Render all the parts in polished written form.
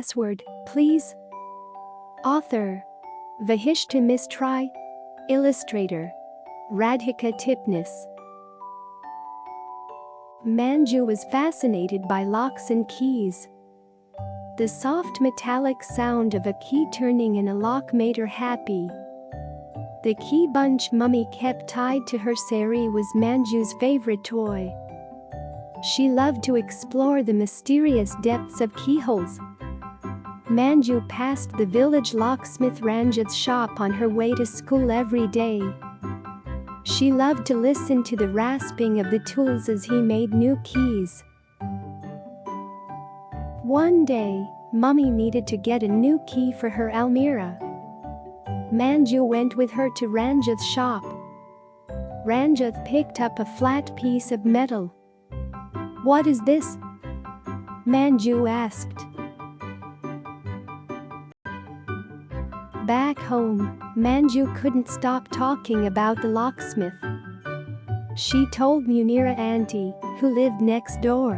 password, please? Author: Vahishta. Mistry. Illustrator: Radhika. Tipnis. Manju was fascinated by locks and keys. The soft metallic sound of a key turning in a lock made her happy. The key bunch Mummy kept tied to her saree was Manju's favorite toy. She loved to explore the mysterious depths of keyholes. Manju passed the village locksmith Ranjith's shop on her way to school every day. She loved to listen to the rasping of the tools as he made new keys. One day, Mummy needed to get a new key for her almirah. Manju went with her to Ranjith's shop. Ranjith picked up a flat piece of metal. "What is this?" Manju asked. Back home, Manju couldn't stop talking about the locksmith. She told Munira Aunty, who lived next door.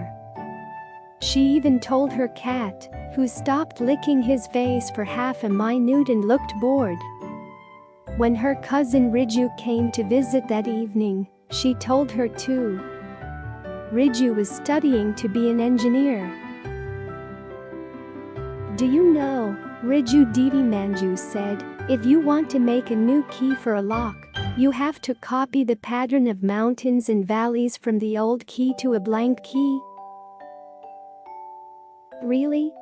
She even told her cat, who stopped licking his face for half a minute and looked bored. When her cousin Riju came to visit that evening, she told her too. Riju was studying to be an engineer. "Do you know, Riju Didi," Manju said, "if you want to make a new key for a lock, you have to copy the pattern of mountains and valleys from the old key to a blank key." "Really?"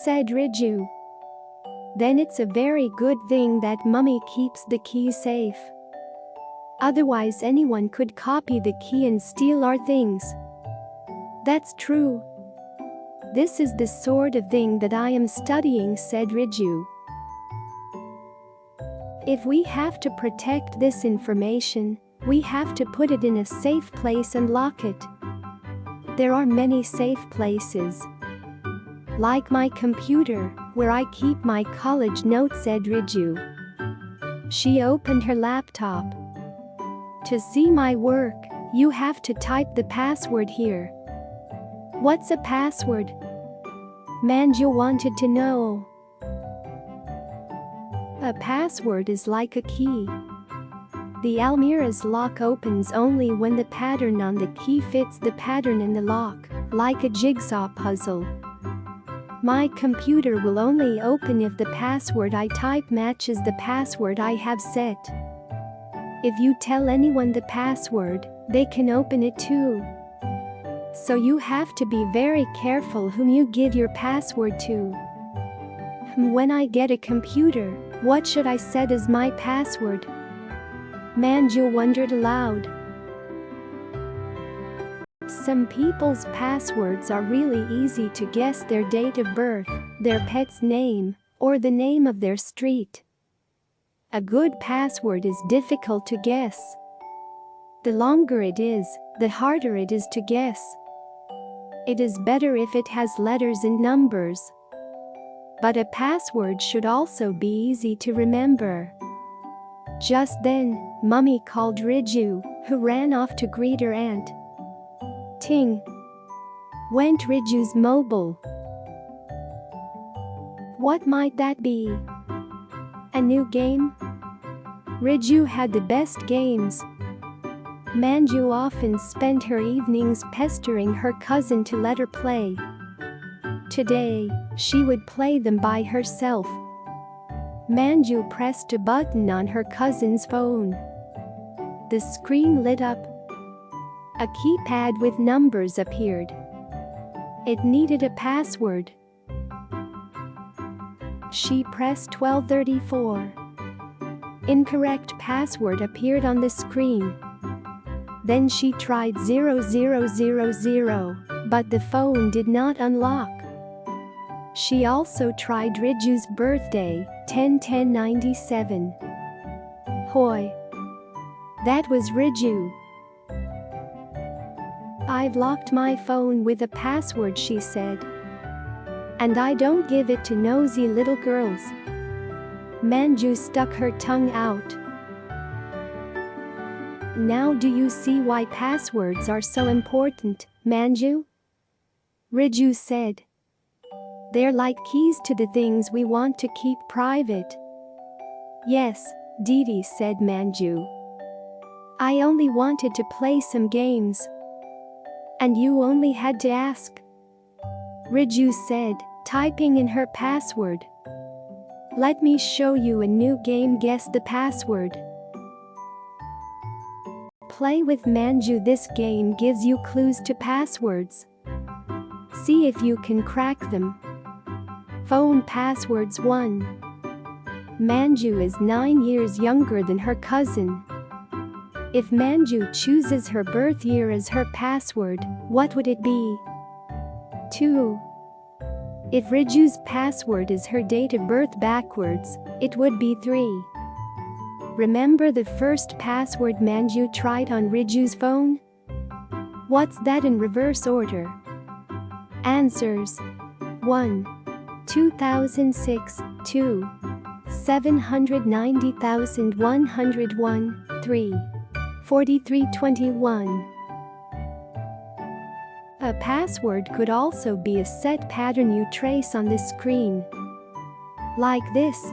said Riju. "Then it's a very good thing that Mummy keeps the key safe. Otherwise anyone could copy the key and steal our things." "That's true. This is the sort of thing that I am studying," said Riju. "If we have to protect this information, we have to put it in a safe place and lock it. There are many safe places. Like my computer, where I keep my college notes," said Riju. She opened her laptop. "To see my work, you have to type the password here." "What's a password?" Manju wanted to know. "A password is like a key. The almirah's lock opens only when the pattern on the key fits the pattern in the lock, like a jigsaw puzzle. My computer will only open if the password I type matches the password I have set. If you tell anyone the password, they can open it too. So you have to be very careful whom you give your password to." "When I get a computer, what should I set as my password?" Manju wondered aloud. Some people's passwords are really easy to guess: their date of birth, their pet's name, or the name of their street. A good password is difficult to guess. The longer it is, the harder it is to guess. It is better if it has letters and numbers. But a password should also be easy to remember. Just then, Mummy called Riju, who ran off to greet her aunt. Ting! Went Riju's mobile. What might that be? A new game? Riju had the best games. Manju often spent her evenings pestering her cousin to let her play. Today, she would play them by herself. Manju pressed a button on her cousin's phone. The screen lit up. A keypad with numbers appeared. It needed a password. She pressed 1234. Incorrect password appeared on the screen. Then she tried 0000, but the phone did not unlock. She also tried Riju's birthday, 10/10/97. Hoy! That was Riju. I've locked my phone with a password, she said. And I don't give it to nosy little girls. Manju stuck her tongue out. Now do you see why passwords are so important, Manju? Riju said. They're like keys to the things we want to keep private. Yes, Didi said Manju. I only wanted to play some games. And you only had to ask. Riju said, typing in her password. Let me show you a new game. Guess the password. Play with Manju. This game gives you clues to passwords. See if you can crack them. Phone passwords 1. Manju is 9 years younger than her cousin. If Manju chooses her birth year as her password, what would it be? 2. If Riju's password is her date of birth backwards, it would be 3. Remember the first password Manju tried on Riju's phone? What's that in reverse order? Answers: 1. 2006, 2. 790,101, 3. 4321. A password could also be a set pattern you trace on the screen. Like this.